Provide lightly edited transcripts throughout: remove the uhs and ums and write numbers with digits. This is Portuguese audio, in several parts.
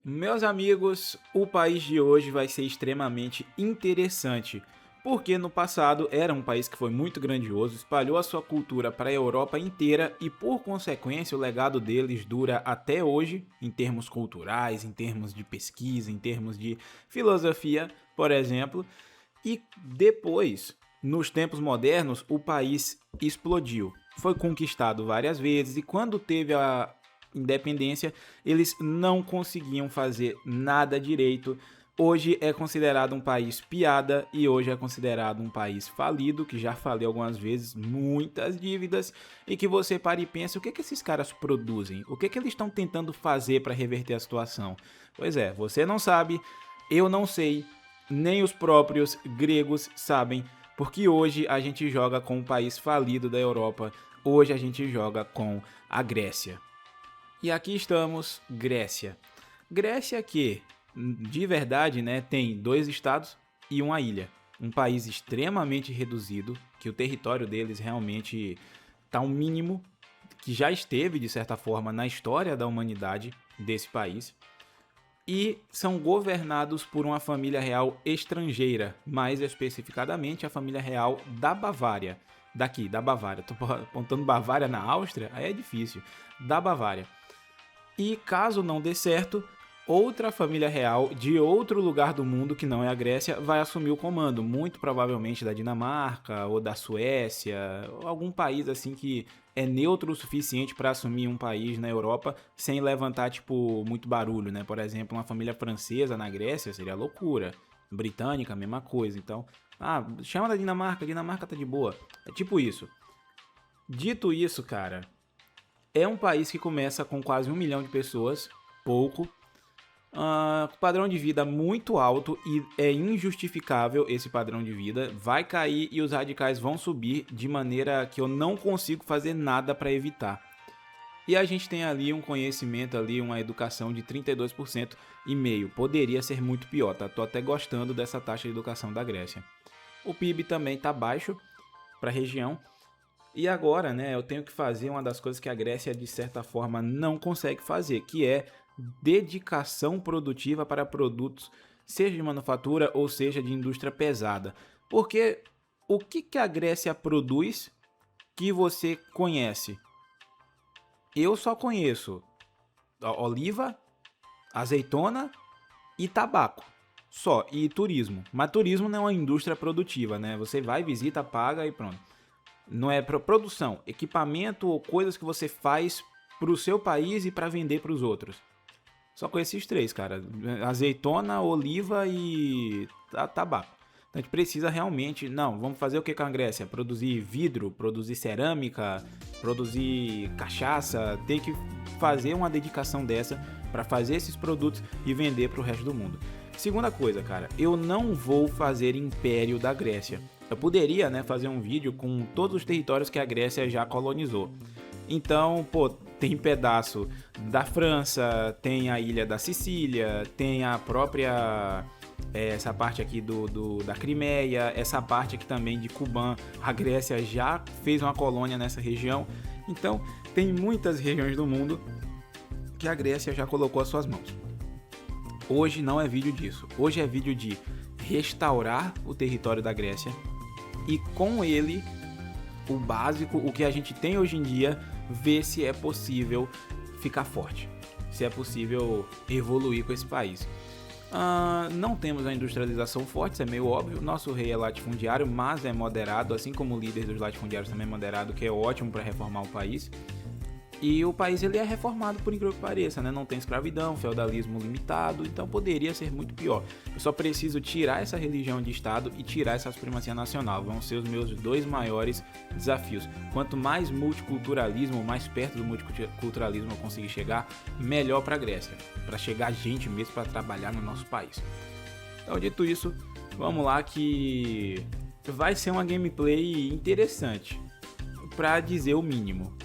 Meus amigos, o país de hoje vai ser extremamente interessante, porque no passado era um país que foi muito grandioso, espalhou a sua cultura para a Europa inteira e, por consequência, o legado deles dura até hoje, em termos culturais, em termos de pesquisa, em termos de filosofia, por exemplo. E depois, nos tempos modernos, o país explodiu. Foi conquistado várias vezes e quando teve a independência, eles não conseguiam fazer nada direito. Hoje é considerado um país piada e hoje é considerado um país falido, que já falei algumas vezes, muitas dívidas, e que você para e pensa, o que que esses caras produzem? O que que eles estão tentando fazer para reverter a situação? Pois é, você não sabe, eu não sei, nem os próprios gregos sabem, porque hoje a gente joga com um país falido da Europa, hoje a gente joga com a Grécia. E aqui estamos, Grécia. Grécia que, de verdade, né, tem dois estados e uma ilha. Um país extremamente reduzido, que o território deles realmente está um mínimo que já esteve, de certa forma, na história da humanidade desse país. E são governados por uma família real estrangeira, mais especificadamente a família real da Bavária. Daqui, da Bavária. Tô apontando Bavária na Áustria, aí é difícil. Da Bavária. E caso não dê certo, outra família real de outro lugar do mundo que não é a Grécia vai assumir o comando, muito provavelmente da Dinamarca ou da Suécia, ou algum país assim que é neutro o suficiente para assumir um país na Europa sem levantar tipo muito barulho, né? Por exemplo, uma família francesa na Grécia seria loucura. Britânica, mesma coisa. Então, chama da Dinamarca, a Dinamarca tá de boa. É tipo isso. Dito isso, cara, é um país que começa com quase 1 milhão de pessoas, pouco, com padrão de vida muito alto e é injustificável esse padrão de vida. Vai cair e os radicais vão subir de maneira que eu não consigo fazer nada para evitar. E a gente tem ali um conhecimento, ali uma educação de 32% e meio. Poderia ser muito pior, tá? Tô até gostando dessa taxa de educação da Grécia. O PIB também tá baixo para a região. E agora, né, eu tenho que fazer uma das coisas que a Grécia, de certa forma, não consegue fazer, que é dedicação produtiva para produtos, seja de manufatura ou seja de indústria pesada. Porque o que, que a Grécia produz que você conhece? Eu só conheço oliva, azeitona e tabaco. Só, e turismo. Mas turismo não é uma indústria produtiva, né? Você vai, visita, paga e pronto. Não é para produção, equipamento ou coisas que você faz para o seu país e para vender para os outros. Só com esses três, cara: azeitona, oliva e tabaco. Então a gente precisa realmente, não, vamos fazer o que com a Grécia? Produzir vidro, produzir cerâmica, produzir cachaça, tem que fazer uma dedicação dessa para fazer esses produtos e vender para o resto do mundo. Segunda coisa, cara, eu não vou fazer império da Grécia. Eu poderia, né, fazer um vídeo com todos os territórios que a Grécia já colonizou. Então, pô, tem pedaço da França, tem a ilha da Sicília, tem a própria essa parte aqui da Crimeia, essa parte aqui também de Cuba. A Grécia já fez uma colônia nessa região. Então, tem muitas regiões do mundo que a Grécia já colocou as suas mãos. Hoje não é vídeo disso. Hoje é vídeo de restaurar o território da Grécia e com ele, o básico, o que a gente tem hoje em dia, ver se é possível ficar forte, se é possível evoluir com esse país. Não temos a industrialização forte, isso é meio óbvio. Nosso rei é latifundiário, mas é moderado, assim como o líder dos latifundiários também é moderado, que é ótimo para reformar o país. E o país ele é reformado, por incrível que pareça, né? Não tem escravidão, feudalismo limitado, então poderia ser muito pior. Eu só preciso tirar essa religião de Estado e tirar essa supremacia nacional. Vão ser os meus dois maiores desafios. Quanto mais multiculturalismo, mais perto do multiculturalismo eu conseguir chegar, melhor para a Grécia. Para chegar gente mesmo para trabalhar no nosso país. Então, dito isso, vamos lá que vai ser uma gameplay interessante, para dizer o mínimo.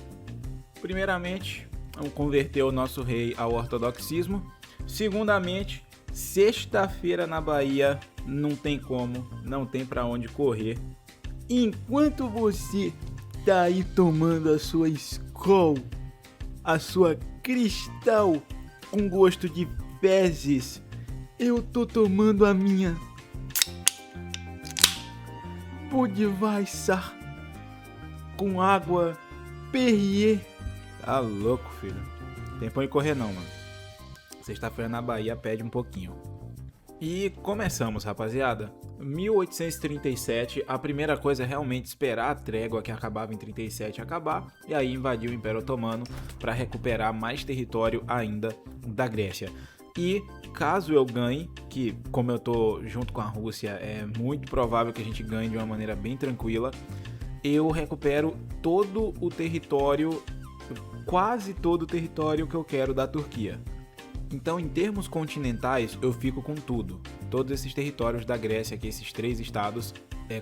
Primeiramente, vamos converter o nosso rei ao ortodoxismo. Segundamente, sexta-feira na Bahia não tem como, não tem pra onde correr. Enquanto você tá aí tomando a sua Skol, a sua Cristal com gosto de fezes. Eu tô tomando a minha Budweiser com água Perrier. Tá louco, filho. Tempo de correr não, mano. Sexta-feira na Bahia pede um pouquinho. E começamos, rapaziada. 1837, a primeira coisa é realmente esperar a trégua que acabava em 37 acabar, e aí invadir o Império Otomano para recuperar mais território ainda da Grécia. E caso eu ganhe, que como eu tô junto com a Rússia, é muito provável que a gente ganhe de uma maneira bem tranquila, eu recupero todo o território, quase todo o território que eu quero da Turquia. Então, em termos continentais, eu fico com tudo. Todos esses territórios da Grécia, que esses 3 estados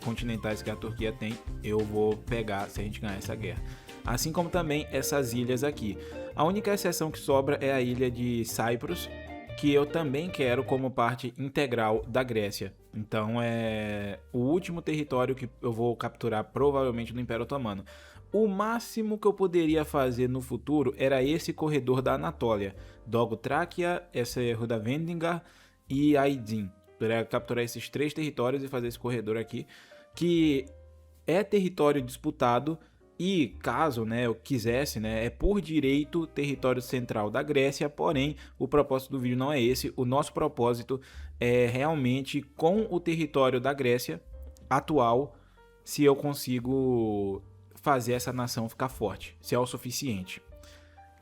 continentais que a Turquia tem, eu vou pegar se a gente ganhar essa guerra. Assim como também essas ilhas aqui. A única exceção que sobra é a ilha de Cyprus, que eu também quero como parte integral da Grécia. Então, é o último território que eu vou capturar, provavelmente, do Império Otomano. O máximo que eu poderia fazer no futuro era esse corredor da Anatólia, Dogotráquia, essa Rudavendinga e Aydin. Poderia capturar esses 3 territórios e fazer esse corredor aqui, que é território disputado e, caso eu quisesse, é por direito território central da Grécia, porém o propósito do vídeo não é esse. O nosso propósito é realmente com o território da Grécia atual, se eu consigo fazer essa nação ficar forte, se é o suficiente.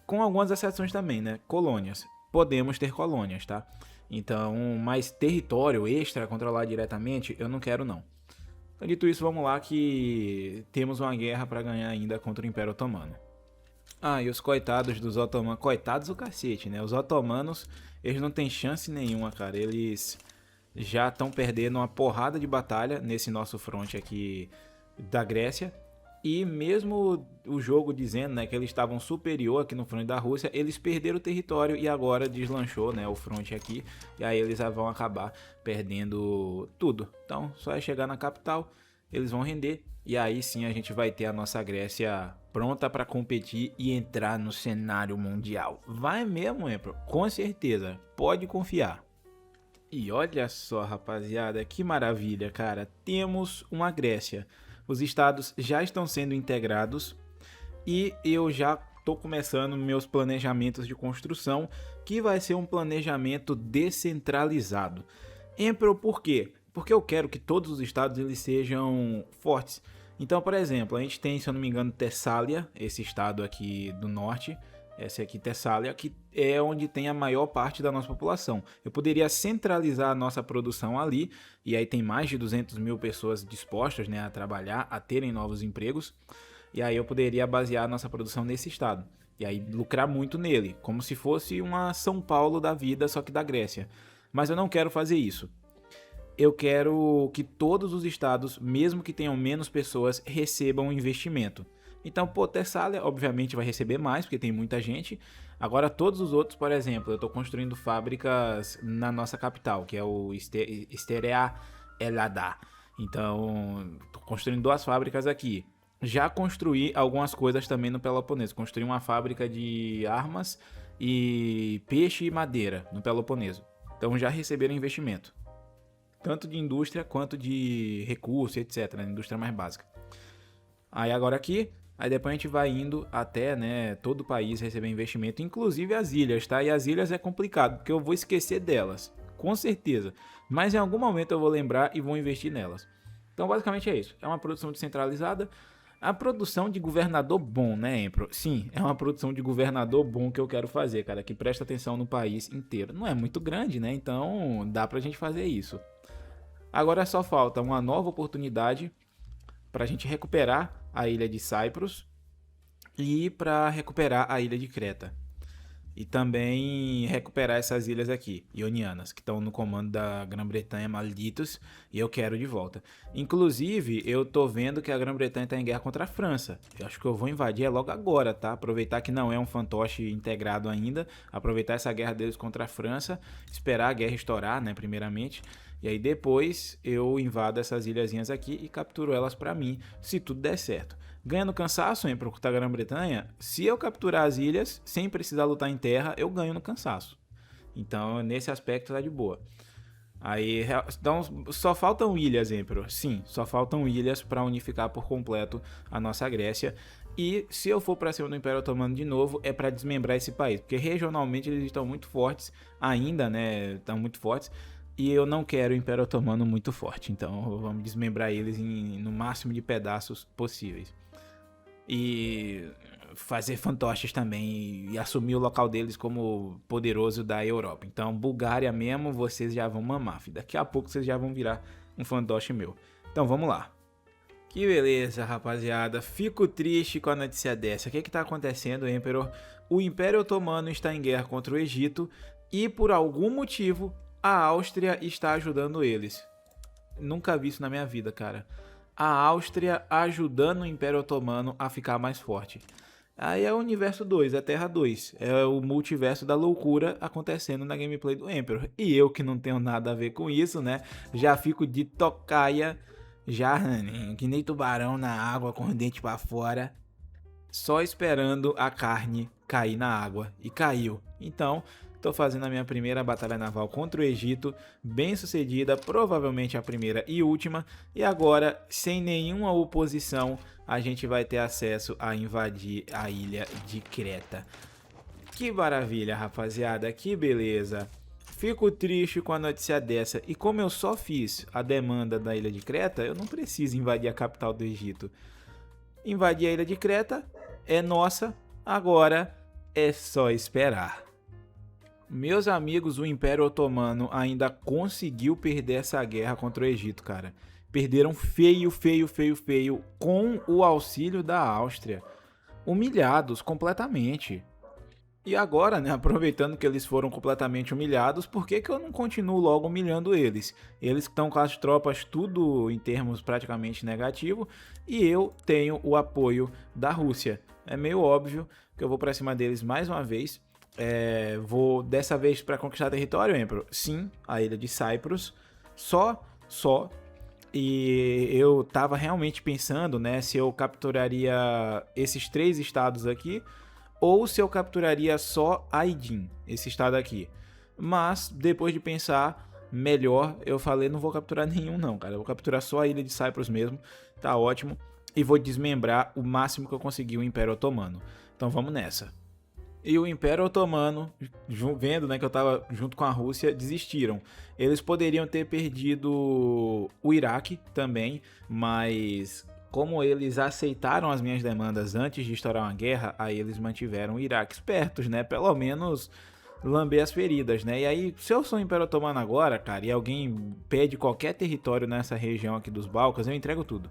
Com algumas exceções também, colônias. Podemos ter colônias, tá? Então, mais território extra controlar diretamente, eu não quero não. Então, dito isso, vamos lá que temos uma guerra para ganhar ainda contra o Império Otomano. E os coitados dos otomanos, coitados o cacete, Os otomanos, eles não têm chance nenhuma, cara. Eles já estão perdendo uma porrada de batalha nesse nosso fronte aqui da Grécia. E mesmo o jogo dizendo que eles estavam superior aqui no fronte da Rússia, eles perderam o território e agora deslanchou o fronte aqui. E aí eles vão acabar perdendo tudo. Então só é chegar na capital, eles vão render. E aí sim a gente vai ter a nossa Grécia pronta para competir e entrar no cenário mundial. Vai mesmo, Emperor? Com certeza, pode confiar. E olha só, rapaziada, que maravilha, cara. Temos uma Grécia. Os estados já estão sendo integrados e eu já estou começando meus planejamentos de construção, que vai ser um planejamento descentralizado. Emperor, por quê? Porque eu quero que todos os estados eles sejam fortes. Então, por exemplo, a gente tem, se eu não me engano, Tessália, esse estado aqui do norte. Essa aqui, Tessália, que é onde tem a maior parte da nossa população. Eu poderia centralizar a nossa produção ali, e aí tem mais de 200 mil pessoas dispostas a trabalhar, a terem novos empregos, e aí eu poderia basear a nossa produção nesse estado, e aí lucrar muito nele, como se fosse uma São Paulo da vida, só que da Grécia. Mas eu não quero fazer isso. Eu quero que todos os estados, mesmo que tenham menos pessoas, recebam investimento. Então, Tessália, obviamente, vai receber mais, porque tem muita gente. Agora, todos os outros, por exemplo, eu estou construindo fábricas na nossa capital, que é o Sterea Elada. Então, estou construindo 2 fábricas aqui. Já construí algumas coisas também no Peloponeso. Construí uma fábrica de armas e peixe e madeira no Peloponeso. Então, já receberam investimento. Tanto de indústria quanto de recurso, etc. Indústria mais básica. Aí, agora aqui... Aí depois a gente vai indo até, todo o país receber investimento, inclusive as ilhas, tá? E as ilhas é complicado, porque eu vou esquecer delas, com certeza. Mas em algum momento eu vou lembrar e vou investir nelas. Então basicamente é isso. É uma produção descentralizada. A produção de governador bom, Emperor? Sim, é uma produção de governador bom que eu quero fazer, cara, que presta atenção no país inteiro. Não é muito grande, Então dá pra gente fazer isso. Agora só falta uma nova oportunidade pra gente recuperar a ilha de Cyprus e para recuperar a ilha de Creta. E também recuperar essas ilhas aqui, ionianas, que estão no comando da Grã-Bretanha, malditos, e eu quero de volta. Inclusive, eu tô vendo que a Grã-Bretanha tá em guerra contra a França. Eu acho que eu vou invadir logo agora, tá? Aproveitar que não é um fantoche integrado ainda, aproveitar essa guerra deles contra a França, esperar a guerra estourar, primeiramente, e aí depois eu invado essas ilhazinhas aqui e capturo elas pra mim, se tudo der certo. Ganhando cansaço, para o Grã-Bretanha, se eu capturar as ilhas sem precisar lutar em terra, eu ganho no cansaço. Então, nesse aspecto, tá de boa. Aí, então, só faltam ilhas, Emperor. Sim, só faltam ilhas para unificar por completo a nossa Grécia. E se eu for para cima do Império Otomano de novo, é para desmembrar esse país, porque regionalmente eles estão muito fortes ainda, né? Estão muito fortes. E eu não quero o Império Otomano muito forte, então vamos desmembrar eles no máximo de pedaços possíveis. E fazer fantoches também e assumir o local deles como poderoso da Europa. Então, Bulgária mesmo, vocês já vão mamar, filho. Daqui a pouco vocês já vão virar um fantoche meu. Então, vamos lá. Que beleza, rapaziada. Fico triste com a notícia dessa. O que tá acontecendo, Emperor? O Império Otomano está em guerra contra o Egito e, por algum motivo, a Áustria está ajudando eles. Nunca vi isso na minha vida, cara. A Áustria ajudando o Império Otomano a ficar mais forte. Aí é o universo 2, é Terra 2. É o multiverso da loucura acontecendo na gameplay do Emperor. E eu, que não tenho nada a ver com isso, né? Já fico de tocaia, já que nem tubarão na água com o dente pra fora, só esperando a carne cair na água. E caiu. Então, estou fazendo a minha primeira batalha naval contra o Egito, bem sucedida, provavelmente a primeira e última. E agora, sem nenhuma oposição, a gente vai ter acesso a invadir a ilha de Creta. Que maravilha, rapaziada, que beleza. Fico triste com a notícia dessa, e como eu só fiz a demanda da ilha de Creta, eu não preciso invadir a capital do Egito. Invadir a ilha de Creta é nossa, agora é só esperar. Meus amigos, o Império Otomano ainda conseguiu perder essa guerra contra o Egito, cara. Perderam feio, feio, feio, feio, com o auxílio da Áustria. Humilhados completamente. E agora, né, aproveitando que eles foram completamente humilhados, por que eu não continuo logo humilhando eles? Eles estão com as tropas tudo em termos praticamente negativo, e eu tenho o apoio da Rússia. É meio óbvio que eu vou para cima deles mais uma vez. Vou dessa vez para conquistar território, Emperor? Sim, a ilha de Cyprus. Só. E eu tava realmente pensando, né, se eu capturaria esses 3 estados aqui ou se eu capturaria só Aydin, esse estado aqui. Mas depois de pensar melhor, eu falei, não vou capturar nenhum não, cara. Eu vou capturar só a ilha de Cyprus mesmo, tá ótimo. E vou desmembrar o máximo que eu conseguir o Império Otomano. Então vamos nessa. E o Império Otomano, vendo, né, que eu estava junto com a Rússia, desistiram. Eles poderiam ter perdido o Iraque também, mas como eles aceitaram as minhas demandas antes de estourar uma guerra, aí eles mantiveram o Iraque espertos, né? Pelo menos lamber as feridas, né? E aí, se eu sou o Império Otomano agora, cara, e alguém pede qualquer território nessa região aqui dos Balcãs, eu entrego tudo.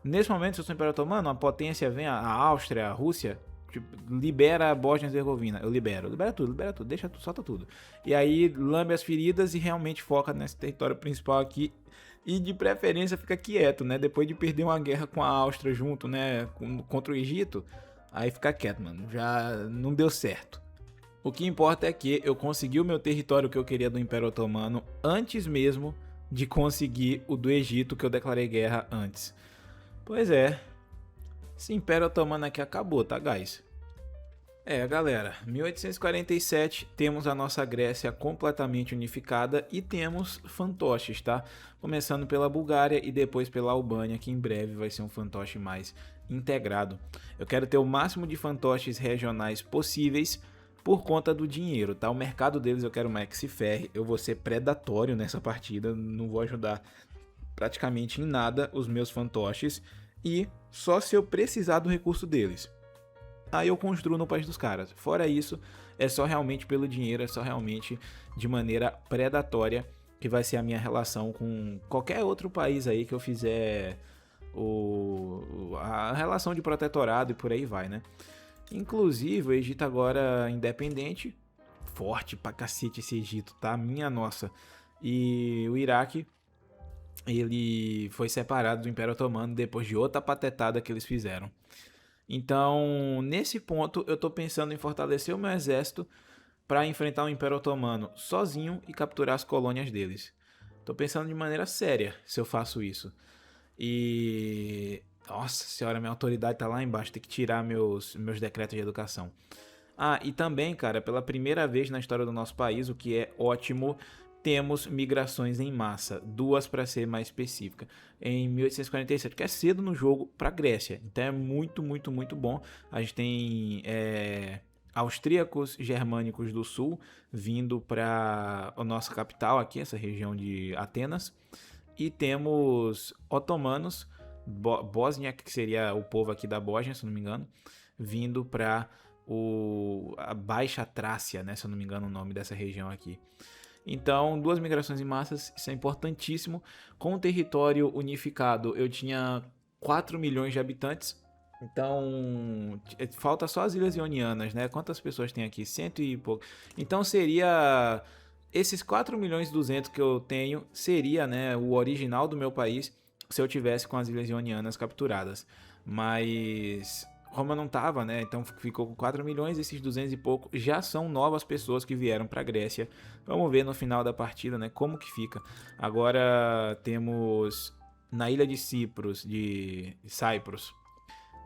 Nesse momento, se eu sou o Império Otomano, a potência vem, a Áustria, a Rússia, tipo, libera a Bósnia-Herzegovina. Eu libero. Libera tudo, deixa tudo, solta tudo. E aí lambe as feridas e realmente foca nesse território principal aqui. E de preferência fica quieto, né? Depois de perder uma guerra com a Áustria junto, né? Contra o Egito. Aí fica quieto, mano. Já não deu certo. O que importa é que eu consegui o meu território que eu queria do Império Otomano antes mesmo de conseguir o do Egito, que eu declarei guerra antes. Pois é, esse Império Otomano aqui acabou, tá, guys? Galera, 1847 temos a nossa Grécia completamente unificada e temos fantoches, tá? Começando pela Bulgária e depois pela Albânia, que em breve vai ser um fantoche mais integrado. Eu quero ter o máximo de fantoches regionais possíveis por conta do dinheiro, tá? O mercado deles eu quero mais que se ferre, eu vou ser predatório nessa partida, não vou ajudar praticamente em nada os meus fantoches e só se eu precisar do recurso deles. Aí eu construo no país dos caras. Fora isso, é só realmente pelo dinheiro, é só realmente de maneira predatória que vai ser a minha relação com qualquer outro país aí que eu fizer a relação de protetorado e por aí vai, né? Inclusive, o Egito agora é independente, forte pra cacete esse Egito, tá? Minha nossa. E o Iraque, ele foi separado do Império Otomano depois de outra patetada que eles fizeram. Então, nesse ponto, eu estou pensando em fortalecer o meu exército para enfrentar o Império Otomano sozinho e capturar as colônias deles. Estou pensando de maneira séria se eu faço isso. E... Nossa senhora, minha autoridade está lá embaixo, tem que tirar meus decretos de educação. Ah, e também, cara, pela primeira vez na história do nosso país, o que é ótimo, temos migrações em massa, duas para ser mais específica, em 1847, que é cedo no jogo para Grécia. Então é muito, muito, muito bom. A gente tem austríacos germânicos do sul vindo para a nossa capital aqui, essa região de Atenas, e temos otomanos, Bósnia, que seria o povo aqui da Bósnia, se não me engano, vindo para a Baixa Trácia, né, se eu não me engano o nome dessa região aqui. Então, duas migrações em massas, isso é importantíssimo. Com o território unificado, eu tinha 4 milhões de habitantes. Então, falta só as Ilhas Ionianas, né? Quantas pessoas tem aqui? Cento e pouco. Então, seria... Esses 4 milhões e 200 que eu tenho, seria, né, o original do meu país, se eu tivesse com as Ilhas Ionianas capturadas. Mas... Roma não tava, né? Então ficou com 4 milhões, esses 200 e pouco já são novas pessoas que vieram para a Grécia. Vamos ver no final da partida, né, como que fica. Agora temos na ilha de Cyprus,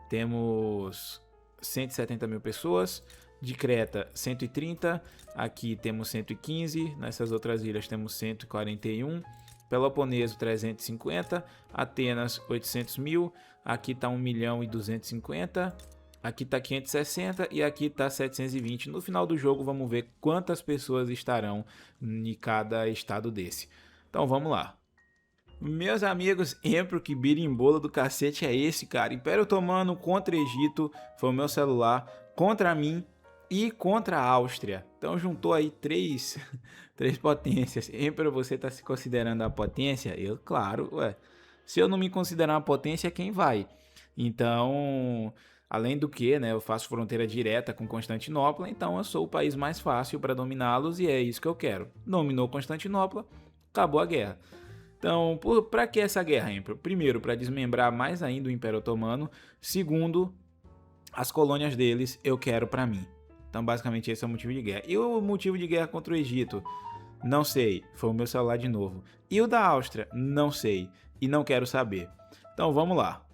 temos 170 mil pessoas, de Creta 130, aqui temos 115, nessas outras ilhas temos 141, Peloponeso 350, Atenas 800 mil, aqui está 1 milhão e 250, aqui está 560 e aqui está 720. No final do jogo vamos ver quantas pessoas estarão em cada estado desse. Então vamos lá. Meus amigos, Empro, que birimbolo do cacete é esse, cara? Império Otomano contra Egito, foi o meu celular, contra mim e contra a Áustria. Então juntou aí três potências. Empro, você tá se considerando a potência? Eu, claro, ué. Se eu não me considerar uma potência, quem vai? Então, além do que, né, eu faço fronteira direta com Constantinopla, então eu sou o país mais fácil para dominá-los e é isso que eu quero. Dominou Constantinopla, acabou a guerra. Então, para que essa guerra, Emperor? Primeiro, para desmembrar mais ainda o Império Otomano. Segundo, as colônias deles eu quero para mim. Então, basicamente, esse é o motivo de guerra. E o motivo de guerra contra o Egito? Não sei. Foi o meu celular de novo. E o da Áustria? Não sei. E não quero saber. Então, vamos lá.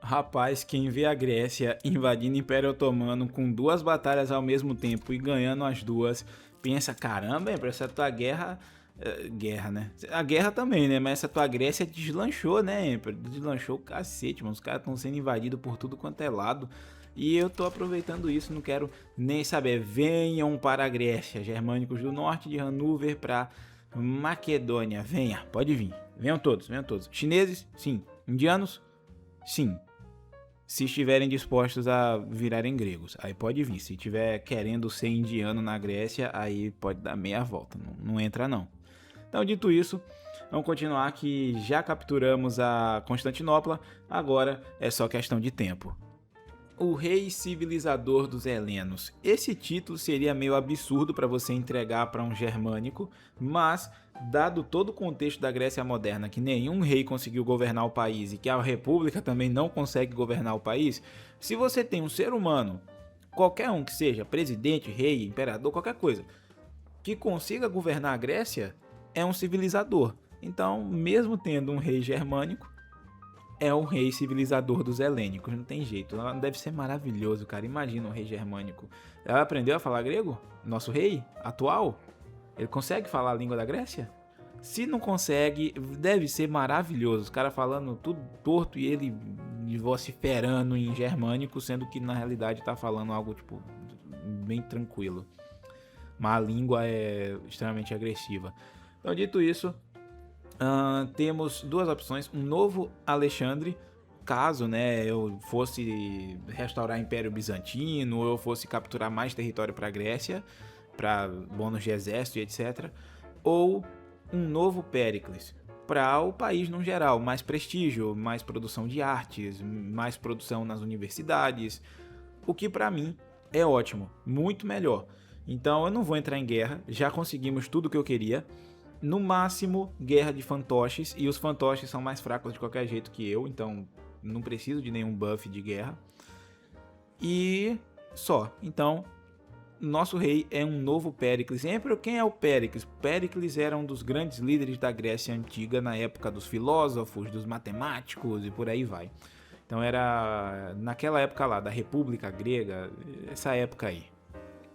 Rapaz, quem vê a Grécia invadindo o Império Otomano com duas batalhas ao mesmo tempo e ganhando as duas, pensa, caramba, essa tua guerra... Guerra, né? A guerra também, né? Mas essa tua Grécia deslanchou, né? Deslanchou o cacete, mano. Os caras estão sendo invadidos por tudo quanto é lado. E eu tô aproveitando isso, não quero nem saber. Venham para a Grécia, germânicos do norte de Hanover para Macedônia. Venha, pode vir. Venham todos, venham todos. Chineses? Sim. Indianos? Sim. Se estiverem dispostos a virarem gregos, aí pode vir. Se estiver querendo ser indiano na Grécia, aí pode dar meia volta. Não entra não. Então, dito isso, vamos continuar que já capturamos a Constantinopla, agora é só questão de tempo. O rei civilizador dos helenos. Esse título seria meio absurdo para você entregar para um germânico, mas, dado todo o contexto da Grécia moderna, que nenhum rei conseguiu governar o país e que a república também não consegue governar o país, se você tem um ser humano, qualquer um que seja, presidente, rei, imperador, qualquer coisa, que consiga governar a Grécia, é um civilizador. Então, mesmo tendo um rei germânico, é um rei civilizador dos helênicos, não tem jeito. Deve ser maravilhoso, cara. Imagina um rei germânico. Ela aprendeu a falar grego? Nosso rei atual? Ele consegue falar a língua da Grécia? Se não consegue, deve ser maravilhoso. Os caras falando tudo torto e ele vociferando em germânico, sendo que na realidade tá falando algo tipo bem tranquilo. Mas a língua é extremamente agressiva. Então, dito isso, temos duas opções. Um novo Alexandre, caso, né, eu fosse restaurar o Império Bizantino, ou eu fosse capturar mais território para a Grécia, para bônus de exército e etc. Ou um novo Péricles, para o país no geral, mais prestígio, mais produção de artes, mais produção nas universidades, o que para mim é ótimo, muito melhor. Então eu não vou entrar em guerra, já conseguimos tudo o que eu queria. No máximo, guerra de fantoches, e os fantoches são mais fracos de qualquer jeito que eu, então não preciso de nenhum buff de guerra. E só, então, nosso rei é um novo Péricles. Sempre quem é o Péricles? Péricles era um dos grandes líderes da Grécia Antiga na época dos filósofos, dos matemáticos e por aí vai. Então era naquela época lá, da República Grega, essa época aí.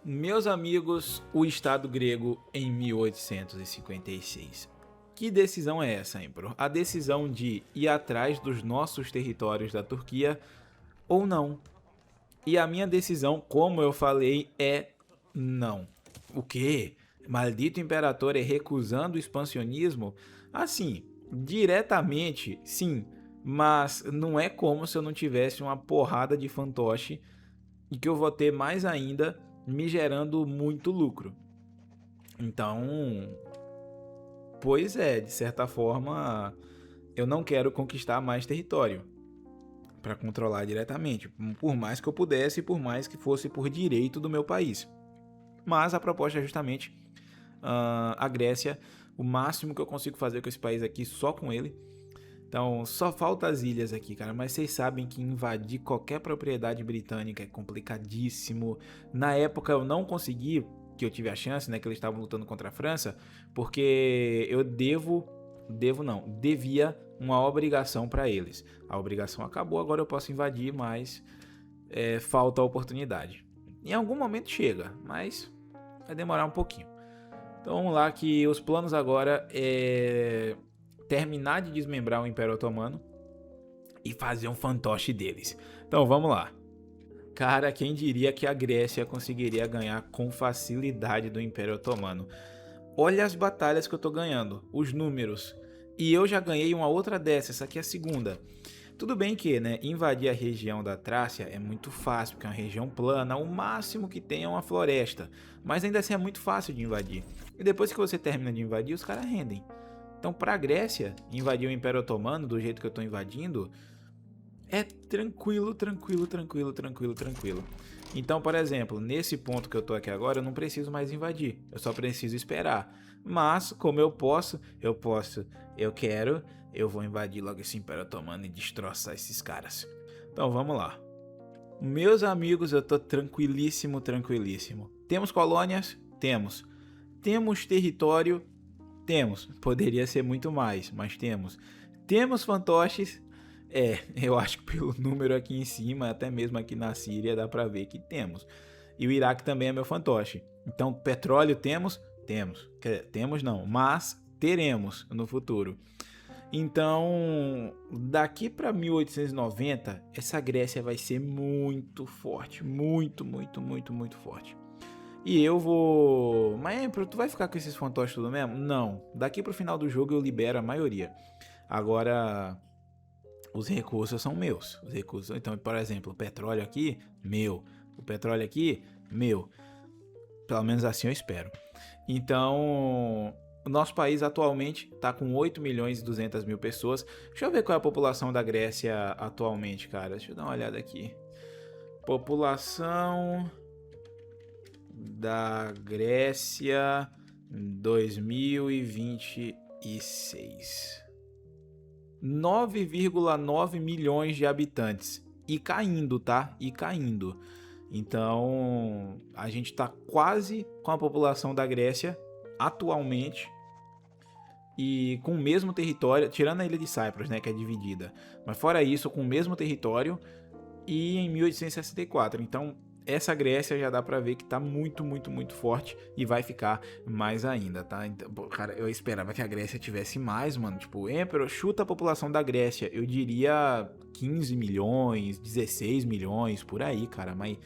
Meus amigos, o Estado grego em 1856. Que decisão é essa, Emperor? A decisão de ir atrás dos nossos territórios da Turquia ou não? E a minha decisão, como eu falei, é não. O quê? Maldito imperador é recusando o expansionismo? Assim, diretamente, sim. Mas não é como se eu não tivesse uma porrada de fantoche e que eu vou ter mais ainda me gerando muito lucro. Então, pois é, de certa forma, eu não quero conquistar mais território para controlar diretamente, por mais que eu pudesse, por mais que fosse por direito do meu país. Mas a proposta é justamente a Grécia, o máximo que eu consigo fazer com esse país aqui, só com ele. Então, só falta as ilhas aqui, cara. Mas vocês sabem que invadir qualquer propriedade britânica é complicadíssimo. Na época eu não consegui, que eu tive a chance, né? Que eles estavam lutando contra a França, porque eu devia uma obrigação para eles. A obrigação acabou, agora eu posso invadir, mas falta a oportunidade. Em algum momento chega, mas vai demorar um pouquinho. Então vamos lá, que os planos agora é terminar de desmembrar o Império Otomano e fazer um fantoche deles. Então vamos lá. Cara, quem diria que a Grécia conseguiria ganhar com facilidade do Império Otomano? Olha as batalhas que eu tô ganhando, os números. E eu já ganhei uma outra dessa, essa aqui é a segunda. Tudo bem que, né, invadir a região da Trácia é muito fácil, porque é uma região plana, o máximo que tem é uma floresta. Mas ainda assim é muito fácil de invadir. E depois que você termina de invadir, os caras rendem. Então, para a Grécia, invadir o Império Otomano do jeito que eu estou invadindo, é tranquilo. Então, por exemplo, nesse ponto que eu estou aqui agora, eu não preciso mais invadir, eu só preciso esperar. Mas, como eu quero, eu vou invadir logo esse Império Otomano e destroçar esses caras. Então, vamos lá. Meus amigos, eu estou tranquilíssimo. Temos colônias? Temos. Temos território? Temos. Poderia ser muito mais, mas temos. Temos fantoches? Eu acho que pelo número aqui em cima, até mesmo aqui na Síria, dá pra ver que temos. E o Iraque também é meu fantoche. Então, petróleo temos? Temos. Temos não, mas teremos no futuro. Então, daqui para 1890, essa Grécia vai ser muito forte. Muito forte. E eu vou... Mas, tu vai ficar com esses fantoches tudo mesmo? Não. Daqui pro final do jogo eu libero a maioria. Agora, os recursos são meus. Então, por exemplo, o petróleo aqui, meu. O petróleo aqui, meu. Pelo menos assim eu espero. Então, o nosso país atualmente está com 8 milhões e 200 mil pessoas. Deixa eu ver qual é a população da Grécia atualmente, cara. Deixa eu dar uma olhada aqui. População da Grécia 2026. 9,9 milhões de habitantes. E caindo, tá? E caindo. Então, a gente tá quase com a população da Grécia atualmente. E com o mesmo território, tirando a ilha de Cyprus, né, que é dividida. Mas fora isso, com o mesmo território e em 1864. Então, essa Grécia já dá pra ver que tá muito forte e vai ficar mais ainda, tá? Então, cara, eu esperava que a Grécia tivesse mais, mano. Tipo, Emperor, chuta a população da Grécia. Eu diria 15 milhões, 16 milhões, por aí, cara. Mas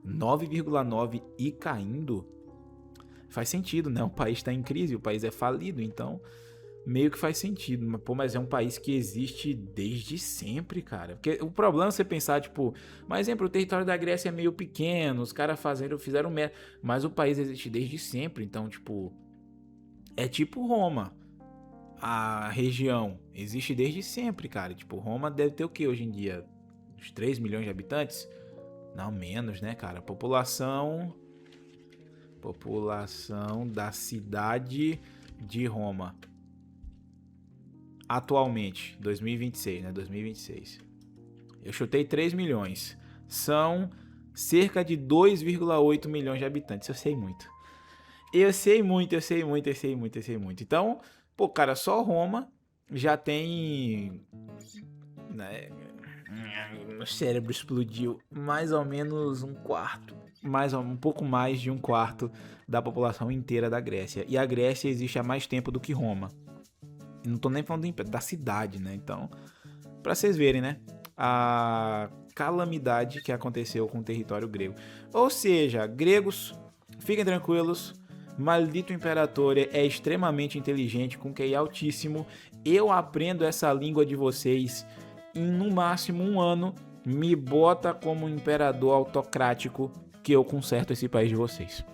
9,9 e caindo faz sentido, né? O país tá em crise, o país é falido, então meio que faz sentido, mas é um país que existe desde sempre, cara. Porque o problema é você pensar, tipo, mas exemplo, o território da Grécia é meio pequeno, os caras fizeram merda, mas o país existe desde sempre, então, tipo, é tipo Roma. A região existe desde sempre, cara. Tipo, Roma deve ter o que hoje em dia? Uns 3 milhões de habitantes? Não, menos, né, cara? População da cidade de Roma. Atualmente, 2026, né? 2026. Eu chutei 3 milhões. São cerca de 2,8 milhões de habitantes. Eu sei muito. Eu sei muito. Então, pô, cara, só Roma já tem... Né? Meu cérebro explodiu mais ou menos um quarto um pouco mais de um quarto da população inteira da Grécia. E a Grécia existe há mais tempo do que Roma. E não tô nem falando do império, da cidade, né? Então, pra vocês verem, né? A calamidade que aconteceu com o território grego. Ou seja, gregos, fiquem tranquilos, maldito imperador é extremamente inteligente, com QI altíssimo. Eu aprendo essa língua de vocês em no máximo um ano. Me bota como imperador autocrático que eu conserto esse país de vocês.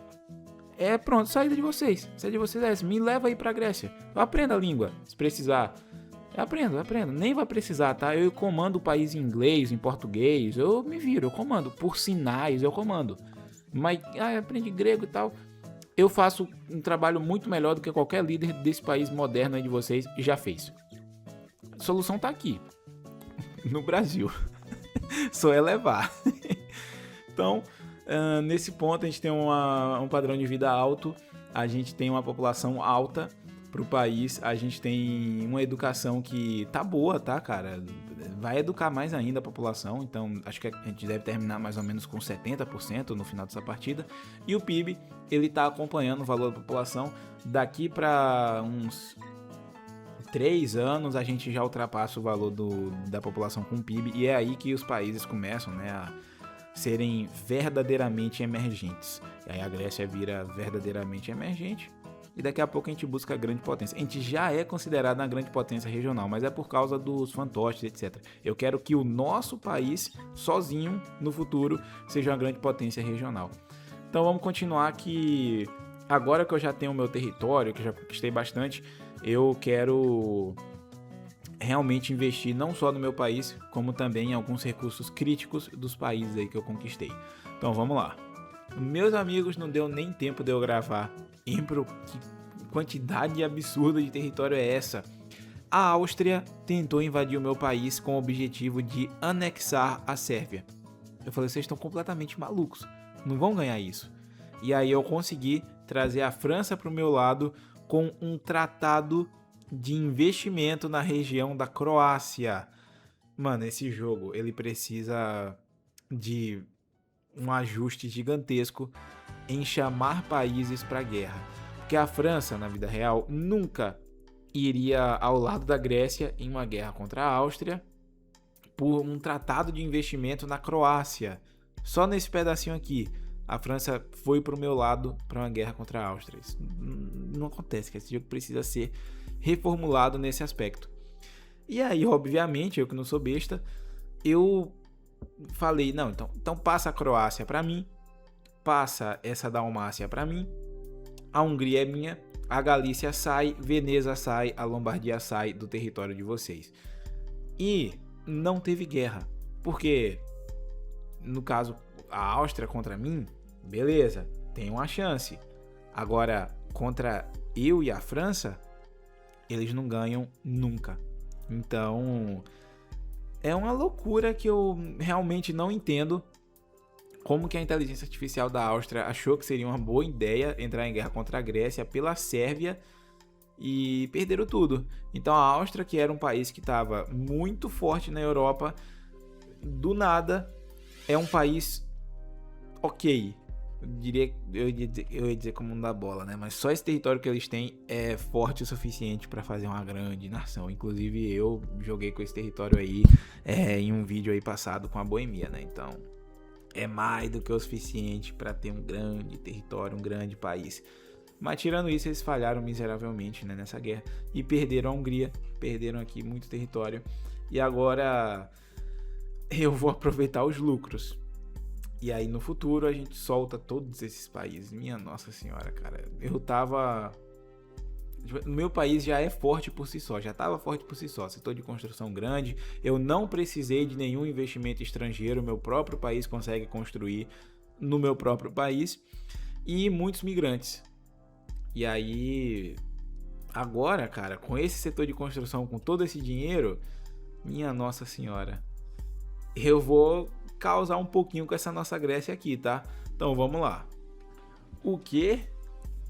É pronto, saída de vocês. Saída de vocês é essa. Me leva aí pra Grécia. Eu aprendo a língua, se precisar. Eu aprendo. Nem vai precisar, tá? Eu comando o país em inglês, em português. Eu me viro, eu comando. Por sinais, eu comando. Mas, aprende grego e tal. Eu faço um trabalho muito melhor do que qualquer líder desse país moderno aí de vocês já fez. A solução tá aqui. No Brasil. Só é levar. Então, nesse ponto a gente tem um padrão de vida alto, a gente tem uma população alta pro país, a gente tem uma educação que tá boa, tá, cara? Vai educar mais ainda a população, então acho que a gente deve terminar mais ou menos com 70% no final dessa partida. E o PIB, ele tá acompanhando o valor da população. Daqui para uns 3 anos a gente já ultrapassa o valor da população com o PIB, e é aí que os países começam, né, a serem verdadeiramente emergentes. E aí a Grécia vira verdadeiramente emergente, e daqui a pouco a gente busca a grande potência. A gente já é considerado uma grande potência regional, mas é por causa dos fantoches, etc. Eu quero que o nosso país, sozinho, no futuro, seja uma grande potência regional. Então vamos continuar, que agora que eu já tenho o meu território, que eu já conquistei bastante, eu quero realmente investir não só no meu país, como também em alguns recursos críticos dos países aí que eu conquistei. Então vamos lá. Meus amigos, não deu nem tempo de eu gravar. Impro, que quantidade absurda de território é essa? A Áustria tentou invadir o meu país com o objetivo de anexar a Sérvia. Eu falei, vocês estão completamente malucos, não vão ganhar isso. E aí eu consegui trazer a França para o meu lado com um tratado de investimento na região da Croácia. Mano, esse jogo, ele precisa de um ajuste gigantesco em chamar países para guerra. Porque a França, na vida real, nunca iria ao lado da Grécia em uma guerra contra a Áustria por um tratado de investimento na Croácia. Só nesse pedacinho aqui, a França foi pro meu lado para uma guerra contra a Áustria. Isso não acontece, que esse jogo precisa ser reformulado nesse aspecto. E aí, obviamente, eu que não sou besta, eu falei, não, então passa a Croácia para mim, passa essa Dalmácia para mim, a Hungria é minha, a Galícia sai, Veneza sai, a Lombardia sai do território de vocês. E não teve guerra, porque, no caso, a Áustria contra mim, beleza, tem uma chance. Agora, contra eu e a França, eles não ganham nunca. Então, é uma loucura que eu realmente não entendo como que a inteligência artificial da Áustria achou que seria uma boa ideia entrar em guerra contra a Grécia pela Sérvia e perderam tudo. Então a Áustria, que era um país que estava muito forte na Europa, do nada é um país ok. Eu ia dizer como não dá bola, né? Mas só esse território que eles têm é forte o suficiente para fazer uma grande nação. Inclusive eu joguei com esse território aí em um vídeo aí passado com a Boemia, né? Então é mais do que o suficiente para ter um grande território, um grande país. Mas tirando isso, eles falharam miseravelmente, né, nessa guerra e perderam a Hungria, perderam aqui muito território. E agora eu vou aproveitar os lucros. E aí no futuro a gente solta todos esses países. Minha nossa senhora, cara. O meu país já é forte por si só, já estava forte por si só. Setor de construção grande, eu não precisei de nenhum investimento estrangeiro. Meu próprio país consegue construir no meu próprio país. E muitos migrantes. E aí, agora, cara, com esse setor de construção, com todo esse dinheiro, minha nossa senhora, eu vou causar um pouquinho com essa nossa Grécia aqui, tá? Então vamos lá. O que?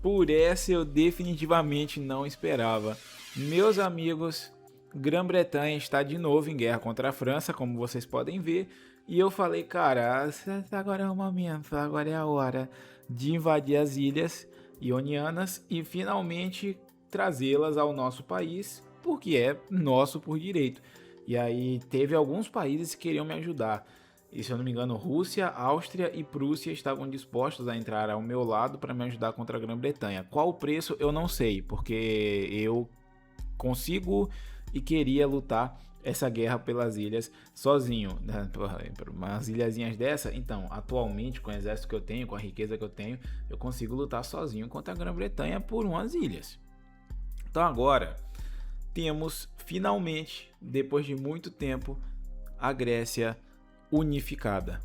Por essa eu definitivamente não esperava. Meus amigos, Grã-Bretanha está de novo em guerra contra a França, como vocês podem ver. E eu falei, cara, agora é o momento, agora é a hora de invadir as ilhas ionianas e finalmente trazê-las ao nosso país, porque é nosso por direito. E aí teve alguns países que queriam me ajudar. E se eu não me engano, Rússia, Áustria e Prússia estavam dispostos a entrar ao meu lado para me ajudar contra a Grã-Bretanha. Qual o preço eu não sei, porque eu consigo e queria lutar essa guerra pelas ilhas sozinho, né? Umas ilhazinhas dessa, então, atualmente com o exército que eu tenho, com a riqueza que eu tenho, eu consigo lutar sozinho contra a Grã-Bretanha por umas ilhas. Então agora temos finalmente, depois de muito tempo, a Grécia unificada.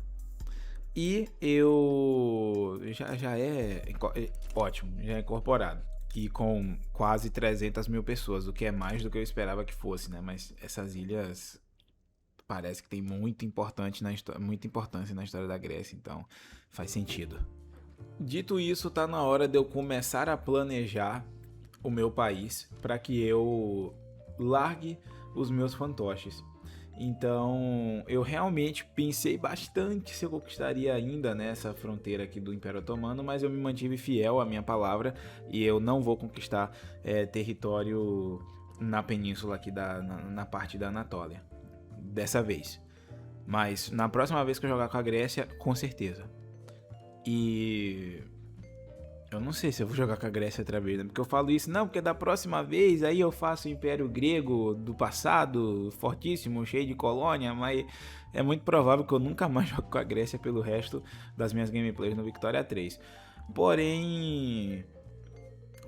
E eu já é ótimo, já é incorporado. E com quase 300 mil pessoas, o que é mais do que eu esperava que fosse, né? Mas essas ilhas parece que tem muita importância na história da Grécia, então faz sentido. Dito isso, tá na hora de eu começar a planejar o meu país para que eu largue os meus fantoches. Então, eu realmente pensei bastante se eu conquistaria ainda nessa fronteira aqui do Império Otomano, mas eu me mantive fiel à minha palavra e eu não vou conquistar território na península aqui na parte da Anatólia, dessa vez. Mas na próxima vez que eu jogar com a Grécia, com certeza. E eu não sei se eu vou jogar com a Grécia outra vez, né? Porque eu falo isso, não, porque da próxima vez aí eu faço o Império Grego do passado, fortíssimo, cheio de colônia, mas é muito provável que eu nunca mais jogue com a Grécia pelo resto das minhas gameplays no Victoria 3. Porém,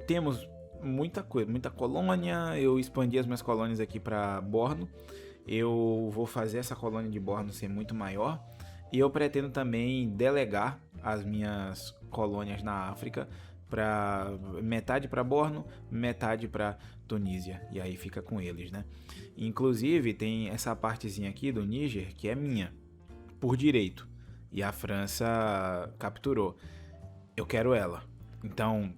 temos muita coisa, muita colônia, eu expandi as minhas colônias aqui para Borno, eu vou fazer essa colônia de Borno ser muito maior, e eu pretendo também delegar as minhas colônias na África para metade para Borno, metade para Tunísia, e aí fica com eles, né? Inclusive tem essa partezinha aqui do Níger que é minha por direito e a França capturou. Eu quero ela. Então,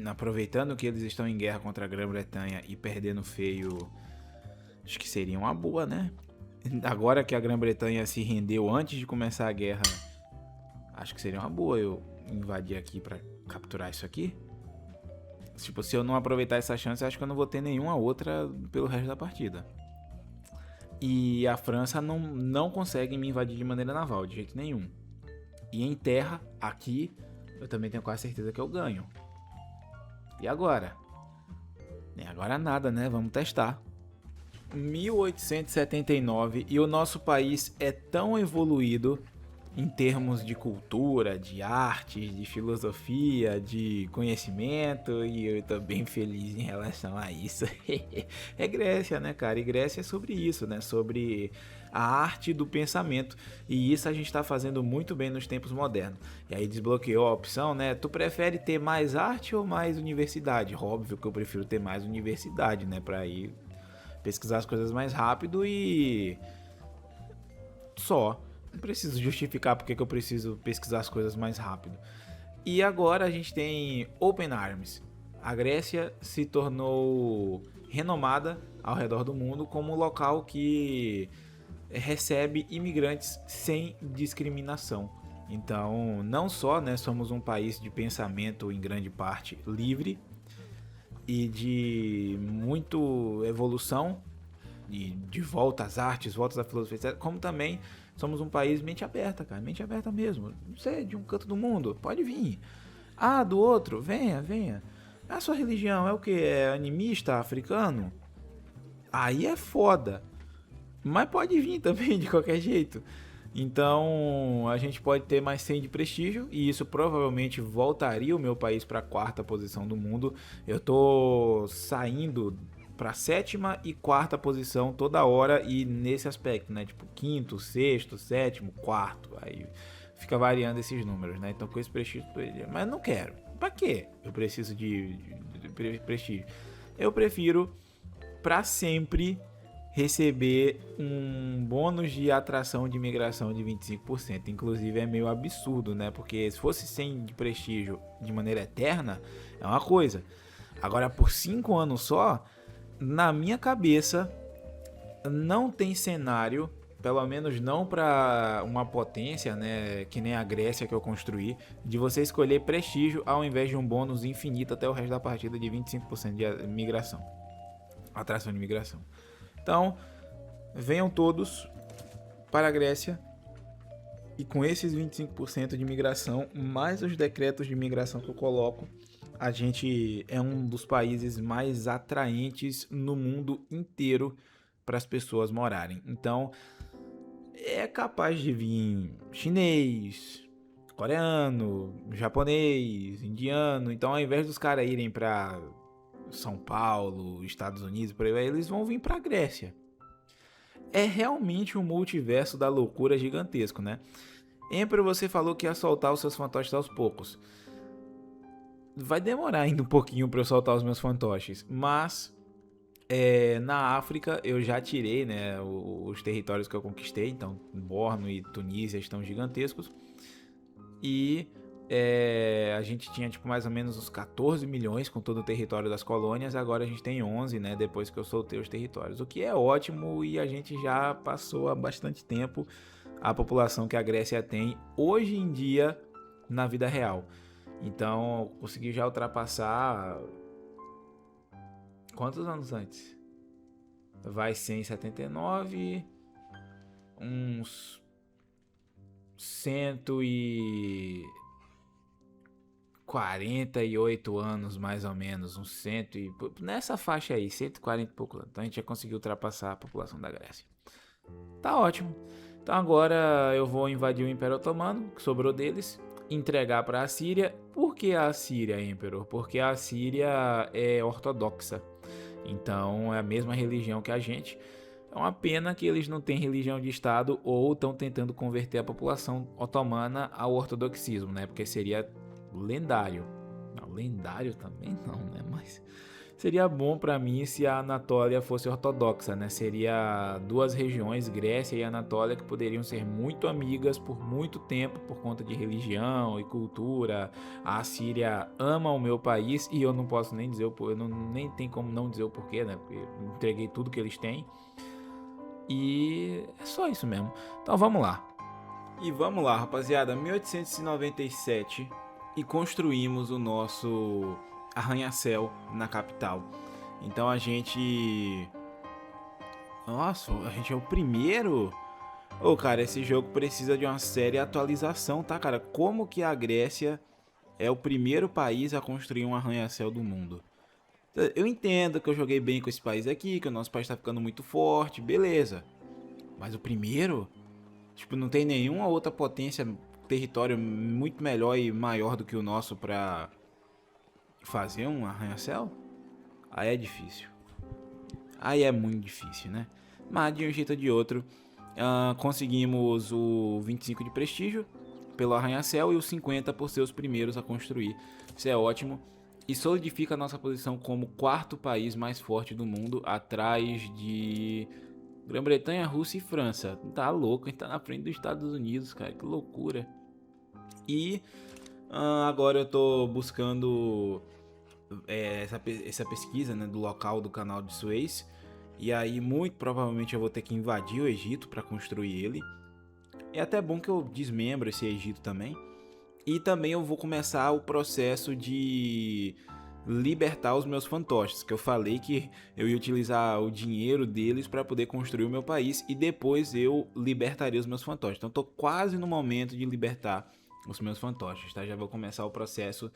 aproveitando que eles estão em guerra contra a Grã-Bretanha e perdendo feio, acho que seria uma boa, né? Agora que a Grã-Bretanha se rendeu antes de começar a guerra, acho que seria uma boa eu invadir aqui pra capturar isso aqui. Tipo, se eu não aproveitar essa chance, acho que eu não vou ter nenhuma outra pelo resto da partida. E a França não consegue me invadir de maneira naval, de jeito nenhum. E em terra, aqui, eu também tenho quase certeza que eu ganho. E agora? Agora nada, né? Vamos testar. 1879 e o nosso país é tão evoluído em termos de cultura, de arte, de filosofia, de conhecimento, e eu tô bem feliz em relação a isso. É Grécia, né, cara? E Grécia é sobre isso, né? Sobre a arte do pensamento. E isso a gente tá fazendo muito bem nos tempos modernos. E aí desbloqueou a opção, né? Tu prefere ter mais arte ou mais universidade? Óbvio que eu prefiro ter mais universidade, né? Pra ir pesquisar as coisas mais rápido e só. Não preciso justificar porque que eu preciso pesquisar as coisas mais rápido. E agora a gente tem Open Arms. A Grécia se tornou renomada ao redor do mundo como um local que recebe imigrantes sem discriminação. Então, não só, né, somos um país de pensamento em grande parte livre e de muito evolução e de volta às artes, volta à filosofia, etc., como também somos um país mente aberta, cara, mente aberta mesmo. Você é de um canto do mundo, pode vir. Ah, do outro, venha. A sua religião é o que? É animista, africano? Aí é foda. Mas pode vir também, de qualquer jeito. Então, a gente pode ter mais 100 de prestígio e isso provavelmente voltaria o meu país para a quarta posição do mundo. Eu tô saindo para sétima e quarta posição toda hora e nesse aspecto, né? Tipo, quinto, sexto, sétimo, quarto. Aí fica variando esses números, né? Então, com esse prestígio, mas eu não quero. Para quê? Eu preciso de prestígio. Eu prefiro para sempre receber um bônus de atração de imigração de 25%. Inclusive é meio absurdo, né? Porque se fosse 100 de prestígio de maneira eterna, é uma coisa. Agora, por 5 anos só, na minha cabeça, não tem cenário pelo menos não para uma potência, né, que nem a Grécia que eu construí, de você escolher prestígio ao invés de um bônus infinito até o resto da partida de 25% de migração, atração de migração. Então, venham todos para a Grécia e com esses 25% de migração, mais os decretos de migração que eu coloco, a gente é um dos países mais atraentes no mundo inteiro para as pessoas morarem. Então, é capaz de vir chinês, coreano, japonês, indiano. Então, ao invés dos caras irem para São Paulo, Estados Unidos, por aí, eles vão vir para a Grécia. É realmente um multiverso da loucura gigantesco, né? Emperor, você falou que ia soltar os seus fantoches aos poucos. Vai demorar ainda um pouquinho para eu soltar os meus fantoches, mas na África eu já tirei, né, os territórios que eu conquistei. Então Borno e Tunísia estão gigantescos e a gente tinha tipo mais ou menos uns 14 milhões com todo o território das colônias. Agora a gente tem 11, né, depois que eu soltei os territórios, o que é ótimo, e a gente já passou há bastante tempo a população que a Grécia tem hoje em dia na vida real. Então consegui já ultrapassar. Quantos anos antes? Vai ser em 79, uns 148 anos mais ou menos, uns 100 e nessa faixa aí, 140 e pouco anos. Então a gente já conseguiu ultrapassar a população da Grécia. Tá ótimo. Então agora eu vou invadir o Império Otomano, que sobrou deles, entregar para a Síria. Por que a Síria, Emperor? Porque a Síria é ortodoxa. Então é a mesma religião que a gente. É uma pena que eles não têm religião de Estado ou estão tentando converter a população otomana ao ortodoxismo, né? Porque seria lendário. Não, lendário também não, né? Mas seria bom para mim se a Anatólia fosse ortodoxa, né? Seria duas regiões, Grécia e Anatólia, que poderiam ser muito amigas por muito tempo por conta de religião e cultura. A Síria ama o meu país e eu não posso nem dizer nem tem como não dizer o porquê, né? Porque eu entreguei tudo que eles têm. E é só isso mesmo. Então vamos lá. E vamos lá, rapaziada. 1897 e construímos o nosso arranha-céu na capital. Então a gente... Nossa, a gente é o primeiro... Cara, esse jogo precisa de uma séria atualização, tá, cara? Como que a Grécia é o primeiro país a construir um arranha-céu do mundo? Eu entendo que eu joguei bem com esse país aqui, que o nosso país tá ficando muito forte, beleza. Mas o primeiro? Tipo, não tem nenhuma outra potência, território muito melhor e maior do que o nosso pra fazer um arranha-céu? Aí é difícil. Aí é muito difícil, né? Mas de um jeito ou de outro, conseguimos o 25 de prestígio pelo arranha-céu e os 50 por ser os primeiros a construir. Isso é ótimo. E solidifica a nossa posição como quarto país mais forte do mundo, atrás de Grã-Bretanha, Rússia e França. Tá louco, a gente tá na frente dos Estados Unidos, cara, que loucura. E agora eu tô buscando essa pesquisa, né, do local do canal de Suez. E aí muito provavelmente eu vou ter que invadir o Egito para construir ele. É até bom que eu desmembro esse Egito também. E também eu vou começar o processo de libertar os meus fantoches, que eu falei que eu ia utilizar o dinheiro deles para poder construir o meu país e depois eu libertaria os meus fantoches. Então tô quase no momento de libertar os meus fantoches, tá? Já vou começar o processo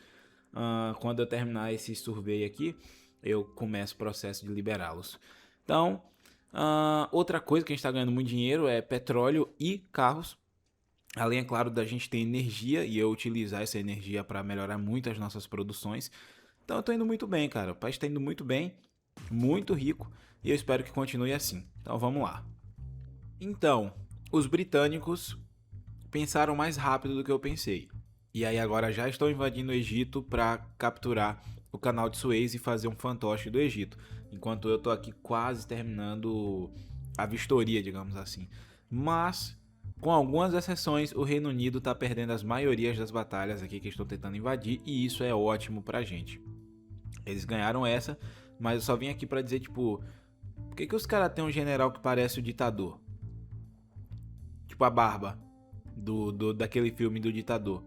quando eu terminar esse survey aqui, eu começo o processo de liberá-los. Então, outra coisa que a gente está ganhando muito dinheiro é petróleo e carros. Além, é claro, da gente ter energia e eu utilizar essa energia para melhorar muito as nossas produções. Então eu tô indo muito bem, cara. O país está indo muito bem, muito rico, e eu espero que continue assim. Então vamos lá. Então, os britânicos pensaram mais rápido do que eu pensei. E aí agora já estão invadindo o Egito para capturar o canal de Suez e fazer um fantoche do Egito. Enquanto eu tô aqui quase terminando a vistoria, digamos assim. Mas, com algumas exceções, o Reino Unido tá perdendo as maiorias das batalhas aqui que estão tentando invadir. E isso é ótimo pra gente. Eles ganharam essa, mas eu só vim aqui pra dizer, tipo... Por que os caras têm um general que parece o ditador? Tipo a barba daquele filme do ditador.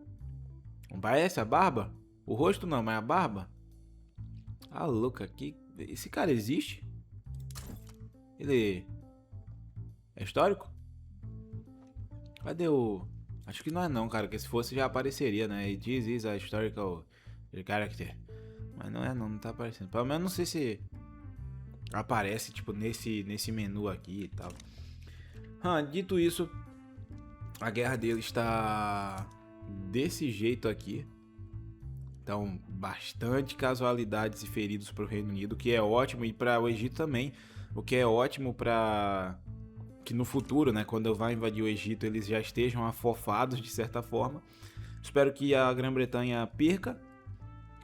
Não parece a barba? O rosto não, mas a barba? Ah, louca, aqui. Esse cara existe? Ele é histórico? Cadê o... Acho que não é não, cara, que se fosse já apareceria, né? This is a historical character. Mas não é não, não tá aparecendo. Pelo menos não sei se aparece, tipo, nesse menu aqui e tal. Dito isso, a guerra dele está desse jeito aqui. Então, bastante casualidades e feridos para o Reino Unido, o que é ótimo, e para o Egito também, o que é ótimo para que no futuro, né, quando eu vá invadir o Egito, eles já estejam afofados de certa forma. Espero que a Grã-Bretanha perca,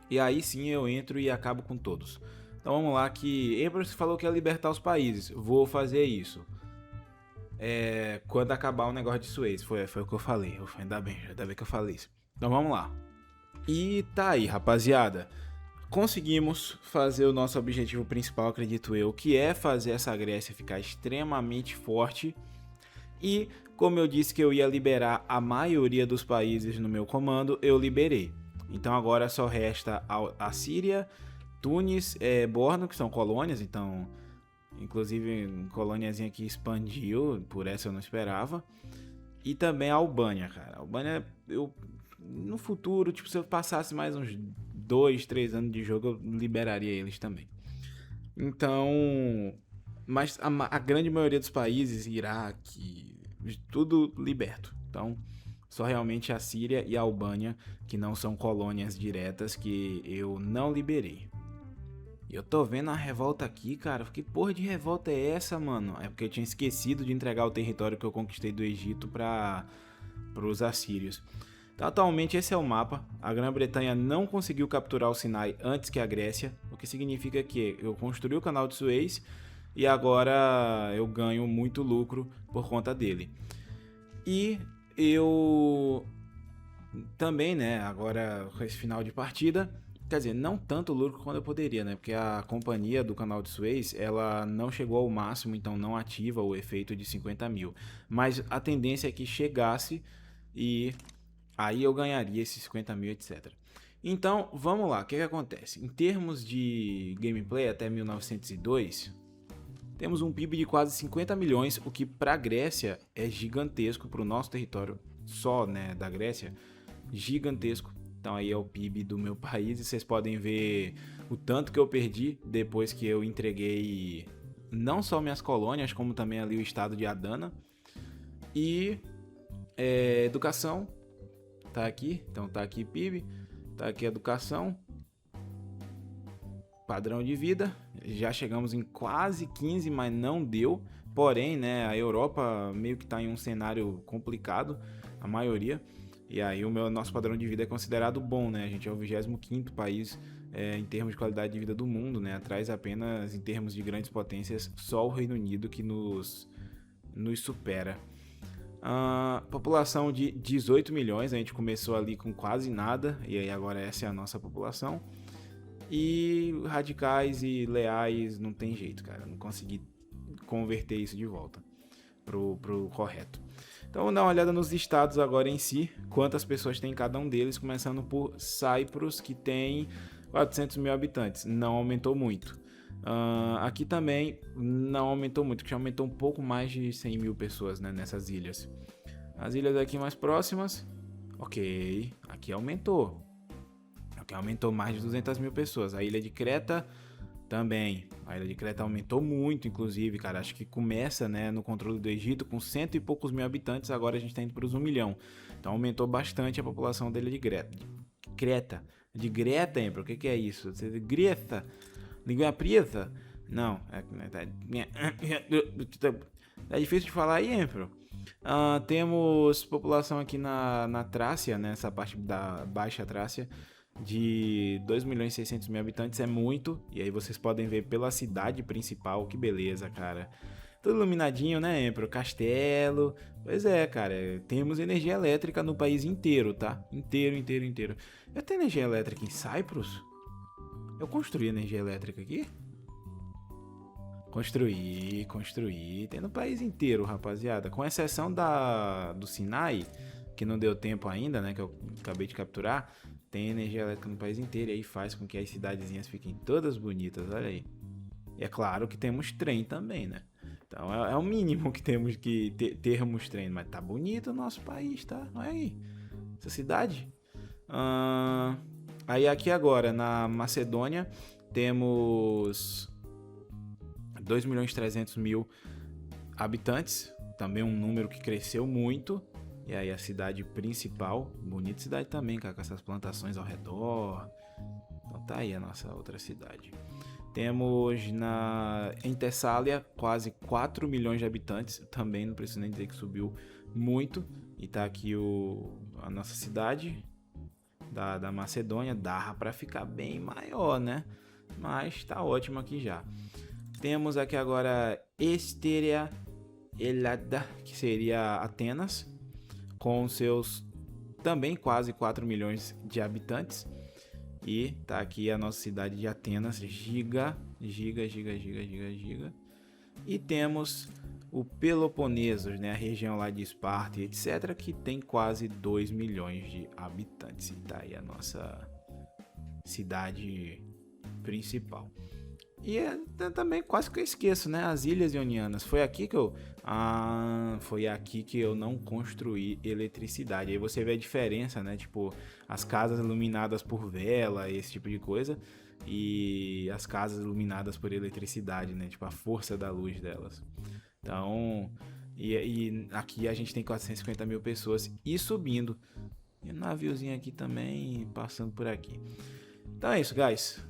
e aí sim eu entro e acabo com todos. Então vamos lá, que Ambrose falou que ia libertar os países. Vou fazer isso. Quando acabar o negócio de Suez, foi o que eu falei. Ainda bem que eu falei isso. Então vamos lá. E tá aí, rapaziada. Conseguimos fazer o nosso objetivo principal, acredito eu, que é fazer essa Grécia ficar extremamente forte. E, como eu disse que eu ia liberar a maioria dos países no meu comando, eu liberei. Então agora só resta a Síria, Tunis, Borno, que são colônias, então... Inclusive, colôniazinha que expandiu, por essa eu não esperava. E também a Albânia, cara. A Albânia, no futuro, tipo, se eu passasse mais uns 2, 3 anos de jogo, eu liberaria eles também. Então, mas a grande maioria dos países, Iraque, tudo liberto. Então, só realmente a Síria e a Albânia, que não são colônias diretas, que eu não liberei. E eu tô vendo a revolta aqui, cara. Que porra de revolta é essa, mano? É porque eu tinha esquecido de entregar o território que eu conquistei do Egito para os assírios. Então, atualmente esse é o mapa. A Grã-Bretanha não conseguiu capturar o Sinai antes que a Grécia, o que significa que eu construí o canal de Suez e agora eu ganho muito lucro por conta dele. E eu também, né, agora com esse final de partida, quer dizer, não tanto lucro quanto eu poderia, né? Porque a companhia do canal de Suez, ela não chegou ao máximo, então não ativa o efeito de 50 mil. Mas a tendência é que chegasse e aí eu ganharia esses 50 mil, etc. Então, vamos lá, o que acontece? Em termos de gameplay até 1902, temos um PIB de quase 50 milhões, o que para a Grécia é gigantesco, para o nosso território só, né, da Grécia, gigantesco. Então aí é o PIB do meu país e vocês podem ver o tanto que eu perdi depois que eu entreguei não só minhas colônias, como também ali o estado de Adana. E educação, tá aqui, então tá aqui PIB, tá aqui educação, padrão de vida, já chegamos em quase 15, mas não deu. Porém, né, a Europa meio que tá em um cenário complicado, a maioria. E aí o nosso padrão de vida é considerado bom, né? A gente é o 25º país em termos de qualidade de vida do mundo, né? Atrás apenas em termos de grandes potências, só o Reino Unido que nos supera. População de 18 milhões, a gente começou ali com quase nada, e aí agora essa é a nossa população. E radicais e leais não tem jeito, cara. Não consegui converter isso de volta pro correto. Então vamos dar uma olhada nos estados agora em si, quantas pessoas tem cada um deles, começando por Cyprus, que tem 400 mil habitantes, não aumentou muito. Aqui também não aumentou muito, que já aumentou um pouco mais de 100 mil pessoas, né, nessas ilhas. As ilhas aqui mais próximas, ok, aqui aumentou mais de 200 mil pessoas. A ilha de Creta também. A ilha de Creta aumentou muito, inclusive, cara. Acho que começa, né, no controle do Egito com 100 e poucos mil habitantes. Agora a gente tá indo para os 1 milhão. Então aumentou bastante a população da ilha de Creta. De Greta, Emperor? O que é isso? Greta? Língua preta? Não. É difícil de falar aí, Emperor. Temos população aqui na Trácia, né, essa parte da Baixa Trácia, de 2.600.000 habitantes, é muito. E aí vocês podem ver pela cidade principal, que beleza, cara. Tudo iluminadinho, né, Emperor? Castelo. Pois é, cara, temos energia elétrica no país inteiro, tá? Inteiro. Eu tenho energia elétrica em Cyprus? Eu construí energia elétrica aqui? Construir. Tem no país inteiro, rapaziada. Com exceção do Sinai, que não deu tempo ainda, né? Que eu acabei de capturar. Tem energia elétrica no país inteiro e aí faz com que as cidadezinhas fiquem todas bonitas, olha aí. E é claro que temos trem também, né? Então é o mínimo que temos que termos trem. Mas tá bonito o nosso país, tá? Olha aí. Essa cidade. Aí aqui agora, na Macedônia, temos 2.300.000 habitantes. Também um número que cresceu muito. E aí a cidade principal. Bonita cidade também, cara, com essas plantações ao redor. Então tá aí a nossa outra cidade. Temos em Tessália quase 4 milhões de habitantes. Também não preciso nem dizer que subiu muito. E tá aqui a nossa cidade da Macedônia. Dá pra ficar bem maior, né? Mas tá ótimo aqui já. Temos aqui agora Esteria Elada, que seria Atenas, com seus também quase 4 milhões de habitantes. E tá aqui a nossa cidade de Atenas, giga. E temos o Peloponesos, né, a região lá de Esparta, etc, que tem quase 2 milhões de habitantes. E tá aí a nossa cidade principal. E também quase que eu esqueço, né? As Ilhas Ionianas. Foi aqui que eu não construí eletricidade. Aí você vê a diferença, né? Tipo, as casas iluminadas por vela, esse tipo de coisa. E as casas iluminadas por eletricidade, né? Tipo, a força da luz delas. Então, e aqui a gente tem 450 mil pessoas e subindo. E um naviozinho aqui também passando por aqui. Então é isso, guys.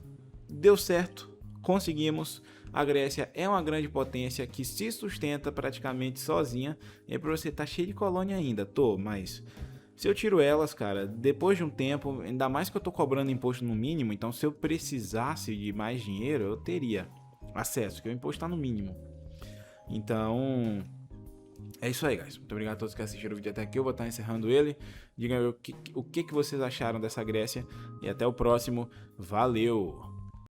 Deu certo. Conseguimos. A Grécia é uma grande potência que se sustenta praticamente sozinha. E aí pra você tá cheio de colônia ainda, mas se eu tiro elas, cara, depois de um tempo, ainda mais que eu tô cobrando imposto no mínimo, então se eu precisasse de mais dinheiro, eu teria acesso, que o imposto tá no mínimo. Então, é isso aí, guys. Muito obrigado a todos que assistiram o vídeo até aqui. Eu vou estar encerrando ele. Digam aí o que vocês acharam dessa Grécia. E até o próximo. Valeu!